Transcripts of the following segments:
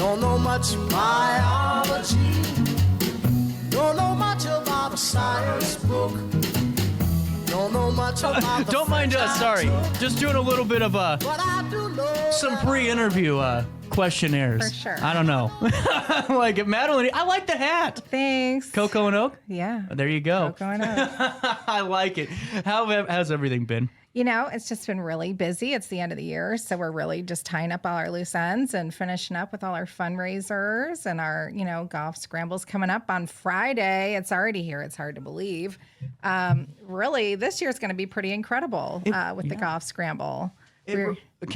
Don't know much biology. Don't know much about a science book. Don't know much about the Don't mind us, sorry. Just doing a little bit of but I do know some pre-interview questionnaires. For sure. I don't know. Like it, Madeline. I like the hat. Thanks. Cocoa and Oak. Yeah. There you go. Cocoa and Oak. I like it. How's everything been? You know, it's just been really busy. It's the end of the year, so we're really just tying up all our loose ends and finishing up with all our fundraisers and our, golf scrambles coming up on Friday. It's already here. It's hard to believe. Really, this year's going to be pretty incredible with the golf scramble.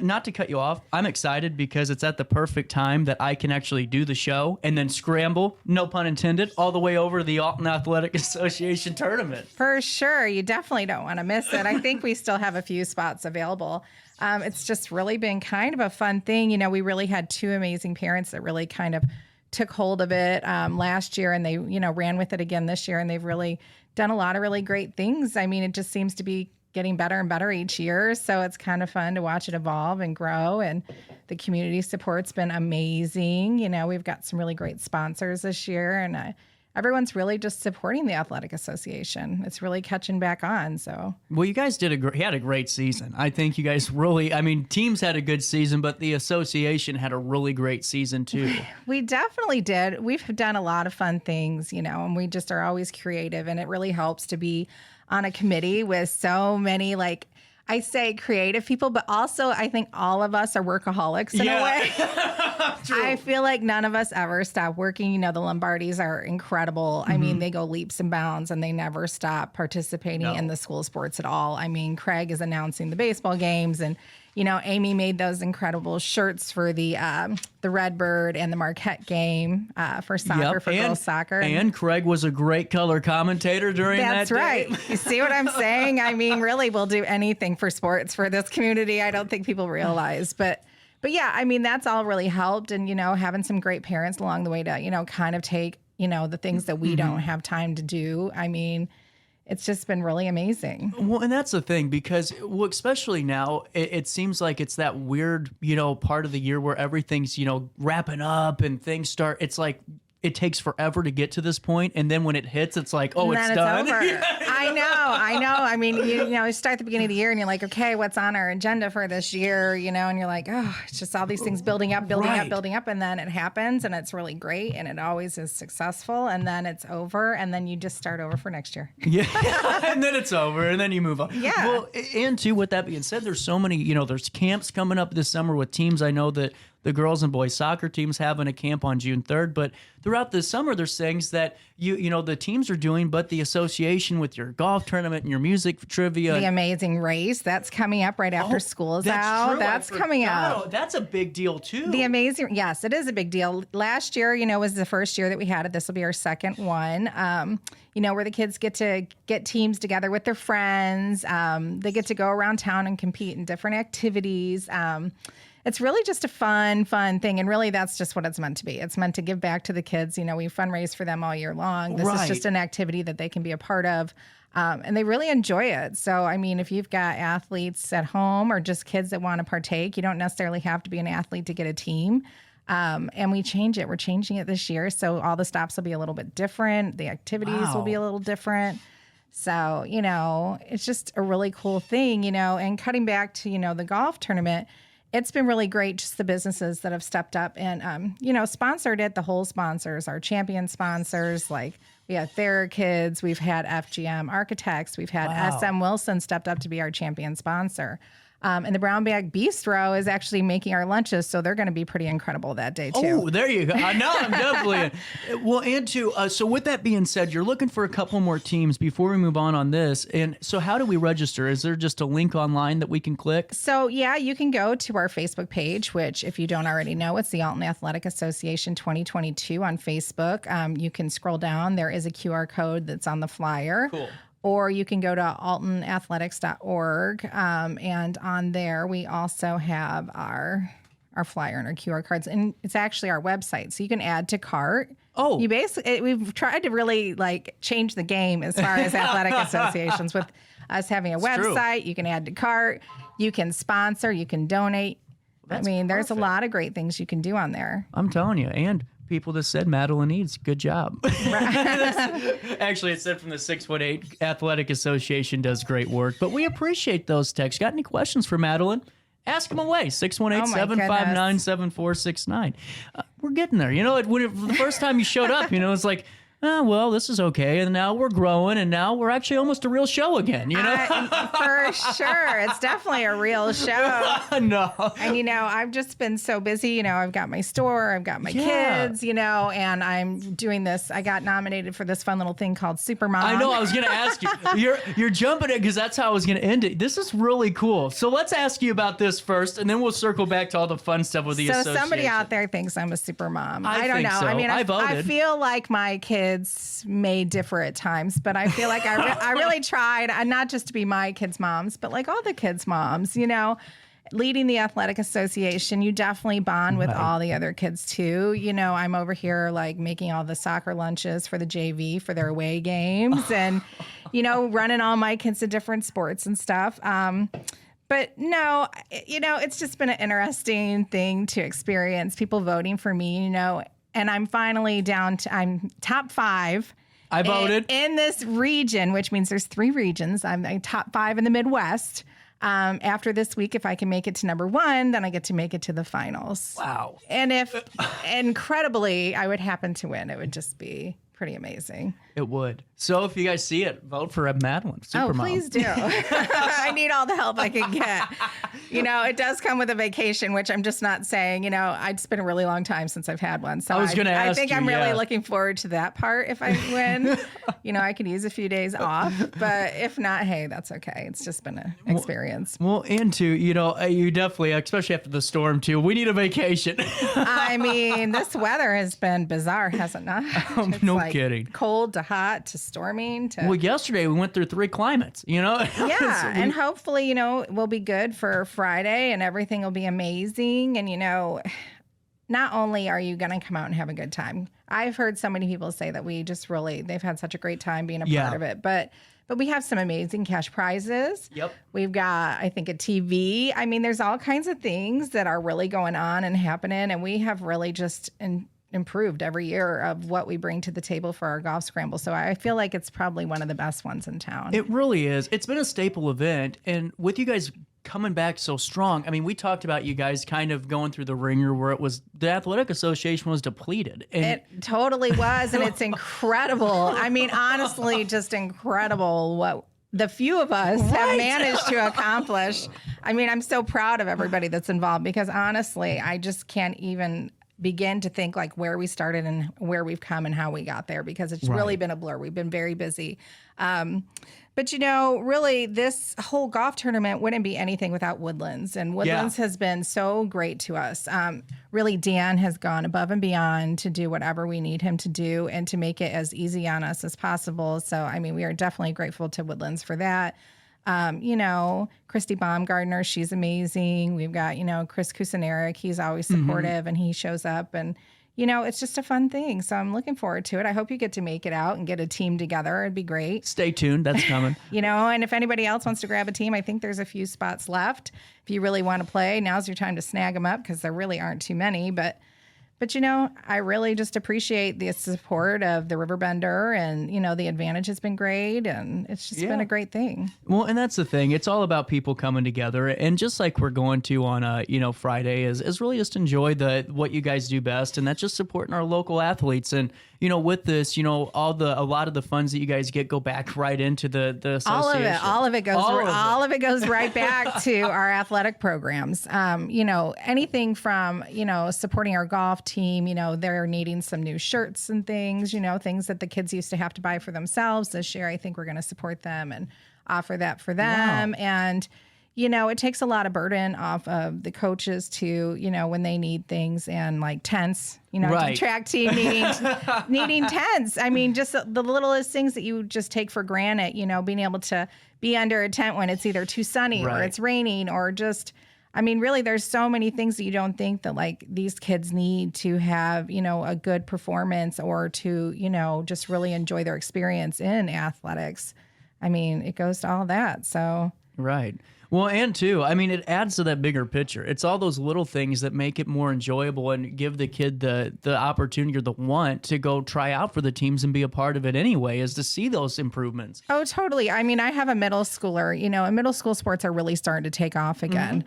Not to cut you off, I'm excited because it's at the perfect time that I can actually do the show and then scramble, no pun intended, all the way over to the Alton Athletic Association tournament. For sure. You definitely don't want to miss it. I think we still have a few spots available. It's just really been kind of a fun thing. We really had two amazing parents that really kind of took hold of it last year, and they, ran with it again this year, and they've really done a lot of really great things. I mean, it just seems to be getting better and better each year. So it's kind of fun to watch it evolve and grow. And the community support's been amazing. We've got some really great sponsors this year, and everyone's really just supporting the Athletic Association. It's really catching back on. So, well, you guys had a great season. I think you guys really, teams had a good season, but the association had a really great season too. We definitely did. We've done a lot of fun things, and we just are always creative, and it really helps to be on a committee with so many, I say creative people, but also I think all of us are workaholics in a way. I feel like none of us ever stop working. The Lombardis are incredible. I mean, they go leaps and bounds, and they never stop participating in the school sports at all. I mean, Craig is announcing the baseball games, and Amy made those incredible shirts for the Redbird and the Marquette game for soccer, for girls soccer. And Craig was a great color commentator during that That's right. You see what I'm saying? I mean, really, we'll do anything for sports for this community. I don't think people realize. But yeah, I mean, that's all really helped. And, having some great parents along the way to, kind of take, the things that we don't have time to do. I mean, it's just been really amazing. Well, and that's the thing, because especially now, it seems like it's that weird, part of the year where everything's, wrapping up and things start. It's like it takes forever to get to this point, and then when it hits, it's like, oh, it's done. Over. I know. I mean, you start at the beginning of the year, and you're like, okay, what's on our agenda for this year? And you're like, oh, it's just all these things building up, and then it happens, and it's really great, and it always is successful, and then it's over, and then you just start over for next year. Yeah, and then it's over, and then you move on. Yeah. Well, and too, with that being said, there's so many, there's camps coming up this summer with teams. I know that the girls and boys soccer teams having a camp on June 3rd, but throughout the summer, there's things that the teams are doing, but the association with your golf tournament and your music trivia. The amazing race, that's coming up right after school is out. True. That's coming up. Oh, that's a big deal too. The amazing, yes, it is a big deal. Last year, was the first year that we had it. This will be our second one. Where the kids get to get teams together with their friends. They get to go around town and compete in different activities. It's really just a fun thing. And really, that's just what it's meant to be. It's meant to give back to the kids. We fundraise for them all year long. This is just an activity that they can be a part of. And they really enjoy it. So, I mean, if you've got athletes at home or just kids that want to partake, you don't necessarily have to be an athlete to get a team. And we change it. We're changing it this year. So all the stops will be a little bit different. The activities will be a little different. So, it's just a really cool thing, and cutting back to, the golf tournament, it's been really great, just the businesses that have stepped up and, sponsored it. The whole sponsors, our champion sponsors, like we have TheraKids, we've had FGM Architects, we've had SM Wilson stepped up to be our champion sponsor. And the Brown Bag Bistro is actually making our lunches, so they're going to be pretty incredible that day, too. Oh, there you go. Now I'm definitely in. Well, and so with that being said, you're looking for a couple more teams before we move on this. And so how do we register? Is there just a link online that we can click? So, yeah, you can go to our Facebook page, which, if you don't already know, it's the Alton Athletic Association 2022 on Facebook. You can scroll down. There is a QR code that's on the flyer. Cool. Or you can go to altonathletics.org, and on there we also have our flyer and our QR cards, and it's actually our website, so you can add to cart. Oh, you basically we've tried to really change the game as far as athletic associations with us having a website. True. You can add to cart, you can sponsor, you can donate. That's I mean, there's a perfect. lot of great things you can do on there. I'm telling you. And people that said Madeline Eads, good job. Actually, it said from the 618 Athletic Association does great work, but we appreciate those texts. Got any questions for Madeline? Ask them away. 618-759-7469. We're getting there. You know, the first time you showed up, you know, it's like, oh, well, this is okay. And now we're growing, and now we're actually almost a real show again, you know? For sure. It's definitely a real show. No. And, you know, I've just been so busy. You know, I've got my store, I've got my kids, you know, and I'm doing this. I got nominated for this fun little thing called Supermom. I know. I was going to ask you. You're jumping it because that's how I was going to end it. This is really cool. So let's ask you about this first, and then we'll circle back to all the fun stuff with the So association. somebody out there thinks I'm a super mom. I don't think know. so. I mean, I I voted. feel like my kids may differ at times, but I feel like I really tried, not just to be my kids' moms, but like all the kids' moms, you know. Leading the athletic association, you definitely bond with all the other kids too. You know, I'm over here like making all the soccer lunches for the JV for their away games and, you know, running all my kids to different sports and stuff. But no, you know, it's just been an interesting thing to experience, people voting for me, you know, and I'm finally I'm top 5. I voted. In this region, which means there's 3 regions. I'm top 5 in the Midwest. After this week, if I can make it to number 1, then I get to make it to the finals. Wow. And if incredibly I would happen to win, it would just be pretty amazing. It would. So if you guys see it, vote for Madeline. Supermom. Please do. I need all the help I can get. You know, it does come with a vacation, which I'm just not saying, you know, it's been a really long time since I've had one. So I was going to ask I think you, I'm really looking forward to that part if I win. You know, I could use a few days off, but if not, hey, that's okay. It's just been an experience. Well, and too, you know, you definitely, especially after the storm too, we need a vacation. I mean, this weather has been bizarre, has it not? It's no like kidding. Cold to hot to storming to... Well, yesterday we went through 3 climates, you know? Yeah, and hopefully, you know, we'll be good for Friday and everything will be amazing. And, you know, not only are you going to come out and have a good time, I've heard so many people say that they've had such a great time being a part of it. But we have some amazing cash prizes. Yep. We've got, I think, a TV. I mean, there's all kinds of things that are really going on and happening. And we have really just improved every year of what we bring to the table for our golf scramble. So I feel like it's probably one of the best ones in town. It really is. It's been a staple event. And with you guys coming back so strong, I mean, we talked about you guys kind of going through the ringer where the Athletic Association was depleted. And it totally was. And it's incredible. I mean, honestly, just incredible what the few of us have managed to accomplish. I mean, I'm so proud of everybody that's involved because honestly, I just can't even begin to think like where we started and where we've come and how we got there because it's really been a blur. We've been very busy. But, you know, really this whole golf tournament wouldn't be anything without Woodlands. And Woodlands has been so great to us. Really, Dan has gone above and beyond to do whatever we need him to do and to make it as easy on us as possible. So, I mean, we are definitely grateful to Woodlands for that. You know, Christy Baumgardner, she's amazing. We've got, you know, Chris Kucineric. He's always supportive and he shows up and, you know, it's just a fun thing. So I'm looking forward to it. I hope you get to make it out and get a team together. It'd be great. stay tuned. That's coming. You know, and if anybody else wants to grab a team, I think there's a few spots left. If you really want to play, now's your time to snag them up because there really aren't too many. But, you know, I really just appreciate the support of the Riverbender and, you know, the Advantage has been great and it's just been a great thing. Well, and that's the thing. It's all about people coming together. And just like we're going to on, you know, Friday is really just enjoy what you guys do best. And that's just supporting our local athletes. And, you know, with this, you know, a lot of the funds that you guys get go back right into the association. All of it goes right back to our athletic programs. You know, anything from, you know, supporting our golf team, you know, they're needing some new shirts and things, you know, things that the kids used to have to buy for themselves. This year, I think we're going to support them and offer that for them. Wow. And, you know, it takes a lot of burden off of the coaches to, you know, when they need things and like tents, you know, track team needing tents. I mean, just the littlest things that you just take for granted, you know, being able to be under a tent when it's either too sunny or it's raining or just, I mean, really, there's so many things that you don't think that like these kids need to have, you know, a good performance or to, you know, just really enjoy their experience in athletics. I mean, it goes to all that. So. Right. Well, and too, I mean, it adds to that bigger picture. It's all those little things that make it more enjoyable and give the kid the opportunity or the want to go try out for the teams and be a part of it anyway, is to see those improvements. Oh, totally. I mean, I have a middle schooler, and middle school sports are really starting to take off again.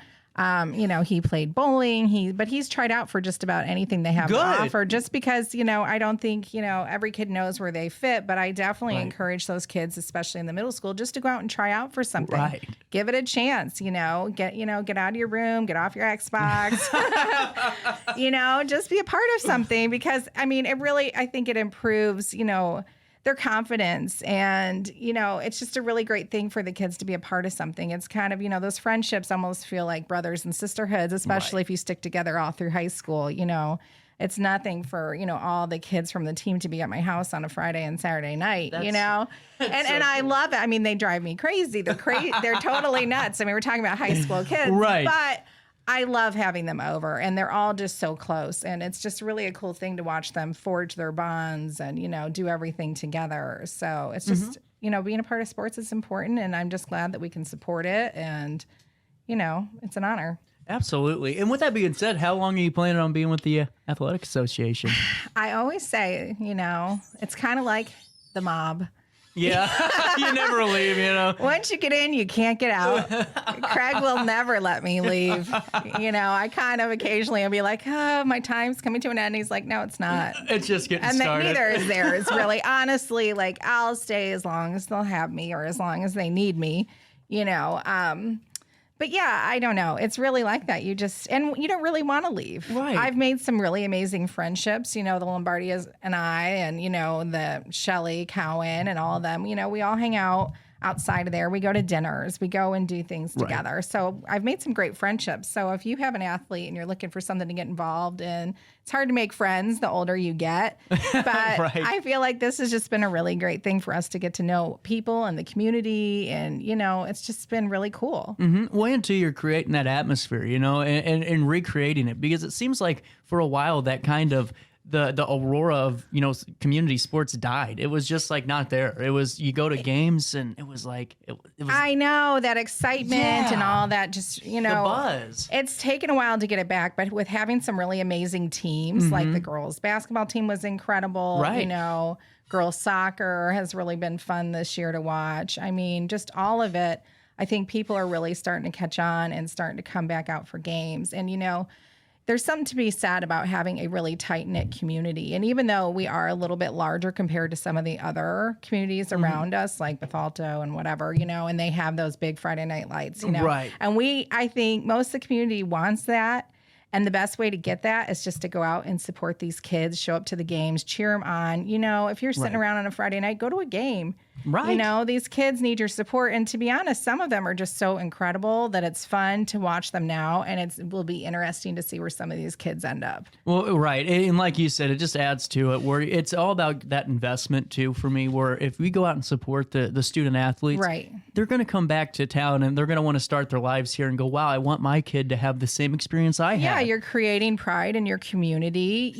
He played bowling, but he's tried out for just about anything they have to offer, just because, I don't think, every kid knows where they fit, but I definitely encourage those kids, especially in the middle school, just to go out and try out for something. Right. Give it a chance, get out of your room, get off your Xbox, just be a part of something, because I think it improves, their confidence. And, it's just a really great thing for the kids to be a part of something. It's kind of, those friendships almost feel like brothers and sisterhoods, especially if you stick together all through high school. It's nothing for, all the kids from the team to be at my house on a Friday and Saturday night, and I love it. I mean, they drive me crazy. They're crazy. They're totally nuts. I mean, we're talking about high school kids, right? But I love having them over, and they're all just so close, and it's just really a cool thing to watch them forge their bonds and, do everything together. So it's just, being a part of sports is important, and I'm just glad that we can support it, and, it's an honor. Absolutely. And with that being said, how long are you planning on being with the Athletic Association? I always say, it's kind of like the mob. Yeah, you never leave, Once you get in, you can't get out. Craig will never let me leave. I kind of occasionally will be like, oh, my time's coming to an end. He's like, no, it's not. It's just getting and started. And neither is theirs, really. Honestly, I'll stay as long as they'll have me or as long as they need me, But yeah, I don't know. It's really like that. You don't really want to leave. Right. I've made some really amazing friendships, the Lombardias and I, and, the Shelley Cowan and all of them, we all hang out outside of there. We go to dinners, we go and do things together. Right. So I've made some great friendships. So if you have an athlete and you're looking for something to get involved in, it's hard to make friends the older you get. But I feel like this has just been a really great thing for us to get to know people and the community. And, it's just been really cool. Mm-hmm. Well, until you're creating that atmosphere, and recreating it, because it seems like for a while that kind of the aurora of, community sports died. It was just not there. It was, you go to games and it was like, it was. I know that excitement and all that, just, the buzz. It's taken a while to get it back, but with having some really amazing teams, like the girls basketball team was incredible. Right. Girls soccer has really been fun this year to watch. I mean, just all of it. I think people are really starting to catch on and starting to come back out for games. And, there's something to be said about having a really tight-knit community. And even though we are a little bit larger compared to some of the other communities around us, like Bethalto and whatever, and they have those big Friday night lights, Right. And I think most of the community wants that. And the best way to get that is just to go out and support these kids, show up to the games, cheer them on. If you're sitting around on a Friday night, go to a game. Right. These kids need your support. And to be honest, some of them are just so incredible that it's fun to watch them now. And it will be interesting to see where some of these kids end up. Well, right. And like you said, it just adds to it, where it's all about that investment too, for me, where if we go out and support the student athletes, right, they're going to come back to town and they're going to want to start their lives here and go, wow, I want my kid to have the same experience I had. Yeah, you're creating pride in your community.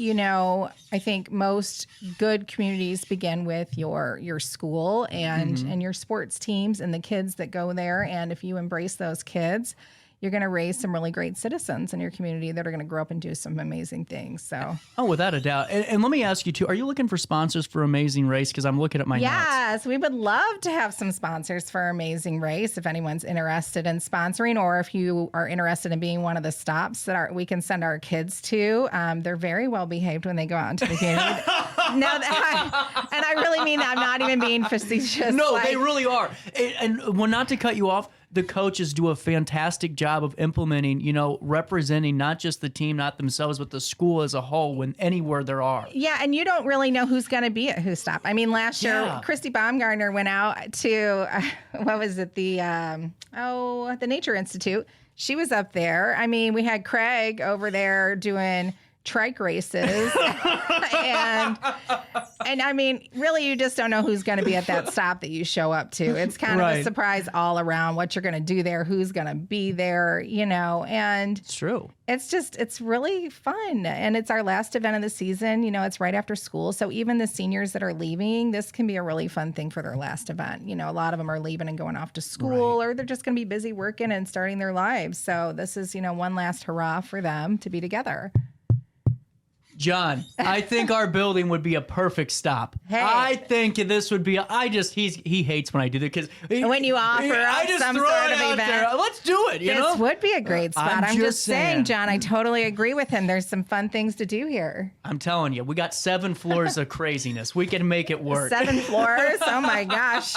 I think most good communities begin with your school and your sports teams and the kids that go there. And if you embrace those kids, you're going to raise some really great citizens in your community that are going to grow up and do some amazing things. So, without a doubt. And let me ask you too, are you looking for sponsors for Amazing Race? Because I'm looking at my notes. Yes, we would love to have some sponsors for Amazing Race if anyone's interested in sponsoring, or if you are interested in being one of the stops that we can send our kids to. They're very well behaved when they go out into the community. And I really mean that. I'm not even being facetious. No, they really are. And well, not to cut you off, the coaches do a fantastic job of implementing, representing not just the team, not themselves, but the school as a whole when anywhere there are. Yeah, and you don't really know who's going to be at Who Stop. I mean, last year, Christy Baumgartner went out to, what was it, the Nature Institute. She was up there. I mean, we had Craig over there doing trike races. and I mean, really, you just don't know who's going to be at that stop that you show up to. It's kind of a surprise all around what you're going to do there, who's going to be there, and It's true. it's really fun. And it's our last event of the season. It's right after school. So even the seniors that are leaving, this can be a really fun thing for their last event. A lot of them are leaving and going off to school, or they're just going to be busy working and starting their lives. So this is, one last hurrah for them to be together. John, I think our building would be a perfect stop. Hey. I think this would be. He hates when I do that because when you offer up some sort of event, there. Let's do it. This would be a great spot. I'm just saying, John. I totally agree with him. There's some fun things to do here. I'm telling you, we got 7 floors of craziness. We can make it work. 7 floors? Oh my gosh!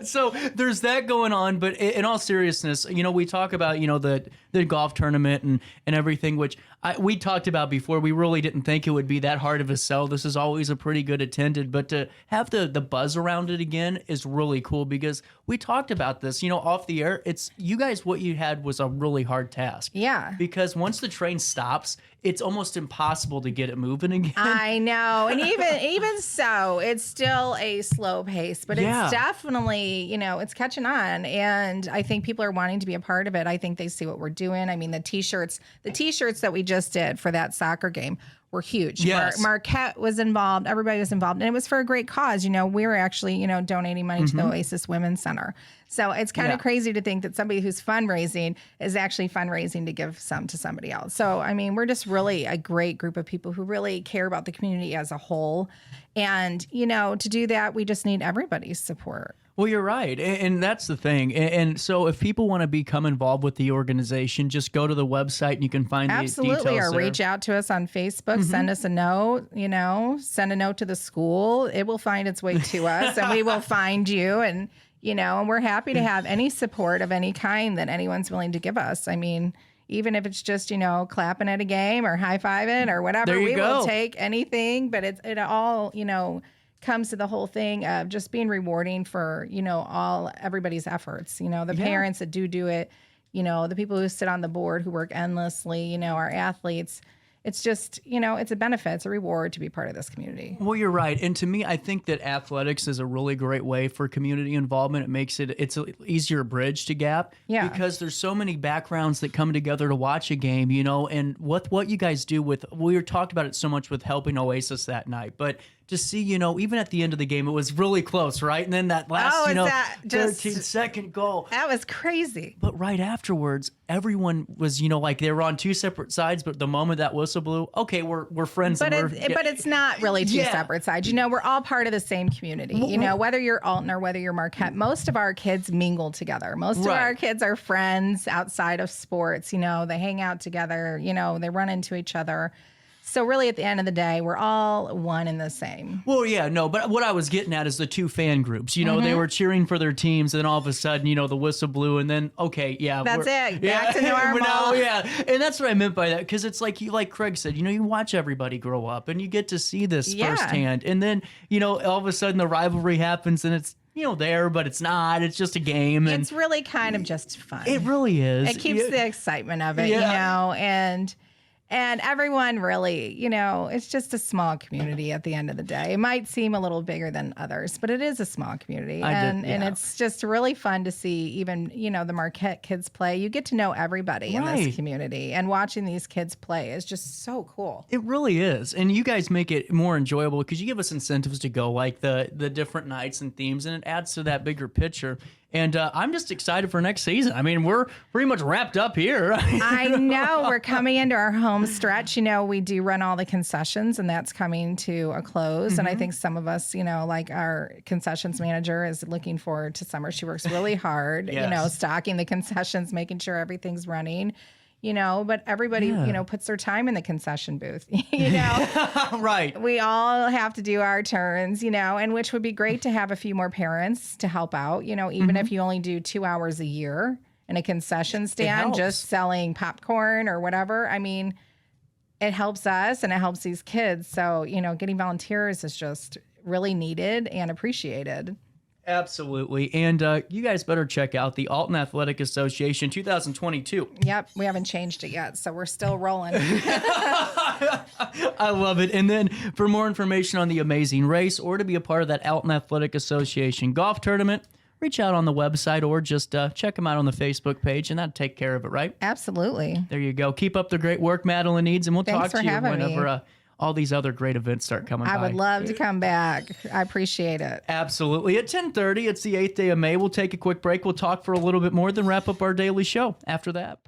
So there's that going on. But in all seriousness, we talk about the golf tournament and everything, which we talked about before. We really didn't think it would be that hard of a sell. This is always a pretty good attended, but to have the buzz around it again is really cool because we talked about this, off the air. It's you guys, what you had was a really hard task. Yeah. Because once the train stops, it's almost impossible to get it moving again. I know. And even so, it's still a slow pace, but it's definitely, it's catching on. And I think people are wanting to be a part of it. I think they see what we're doing. I mean, the t-shirts that we just did for that soccer game were huge. Yes. Marquette was involved. Everybody was involved. And it was for a great cause. We were actually, donating money to the Oasis Women's Center. So it's kind of crazy to think that somebody who's fundraising is actually fundraising to give some to somebody else. So, I mean, we're just really a great group of people who really care about the community as a whole. And, to do that, we just need everybody's support. Well, you're right. And that's the thing. And so if people want to become involved with the organization, just go to the website and you can find the details or there. reach out to us on Facebook, send us a note, send a note to the school. It will find its way to us and we will find you. And, and we're happy to have any support of any kind that anyone's willing to give us. I mean, even if it's just, clapping at a game or high-fiving or whatever, we will take anything. But it all, comes to the whole thing of just being rewarding for, everybody's efforts, the parents that do it, the people who sit on the board who work endlessly, our athletes. It's just, it's a benefit, it's a reward to be part of this community. Well, you're right. And to me, I think that athletics is a really great way for community involvement. It makes it's an easier bridge to gap. Yeah. Because there's so many backgrounds that come together to watch a game, and what you guys do we were talked about it so much with helping Oasis that night, but to see, even at the end of the game, it was really close, right? And then that last, 13-second goal. That was crazy. But right afterwards, everyone was, like they were on 2 separate sides, but the moment that whistle blew, okay, we're friends. But it's not really 2 separate sides. We're all part of the same community. Whether you're Alton or whether you're Marquette, most of our kids mingle together. Most of our kids are friends outside of sports. They hang out together. They run into each other. So really, at the end of the day, we're all one and the same. Well, yeah, no, but what I was getting at is the 2 fan groups. They were cheering for their teams, and then all of a sudden, the whistle blew, and then, okay, that's it. Back to normal. And that's what I meant by that, because it's like Craig said, you watch everybody grow up, and you get to see this firsthand. And then, all of a sudden, the rivalry happens, and it's, there, but it's not. It's just a game. And it's really kind of just fun. It really is. It keeps the excitement of it, and everyone really, it's just a small community at the end of the day. It might seem a little bigger than others, but it is a small community. And it's just really fun to see even, the Marquette kids play. You get to know everybody in this community. And watching these kids play is just so cool. It really is. And you guys make it more enjoyable because you give us incentives to go, like the different nights and themes, and it adds to that bigger picture. And I'm just excited for next season. I mean, we're pretty much wrapped up here. I know. We're coming into our home stretch. We do run all the concessions, and that's coming to a close. And I think some of us, like our concessions manager is looking forward to summer. She works really hard, stocking the concessions, making sure everything's running. But everybody, puts their time in the concession booth, Right. We all have to do our turns, and which would be great to have a few more parents to help out, even if you only do 2 hours a year in a concession stand, just selling popcorn or whatever. I mean, it helps us and it helps these kids. So, getting volunteers is just really needed and appreciated. Absolutely. And you guys better check out the Alton Athletic Association 2022. Yep, we haven't changed it yet, so we're still rolling. I love it. And then for more information on the amazing race or to be a part of that Alton Athletic Association golf tournament, reach out on the website or just check them out on the Facebook page, and that'll take care of it, right? Absolutely. There you go. Keep up the great work, Madeline Needs, and we'll Thanks talk for to you having me. whenever all these other great events start coming by. I would love to come back. I appreciate it. Absolutely. At 10:30, it's the 8th day of May. We'll take a quick break. We'll talk for a little bit more, then wrap up our daily show after that.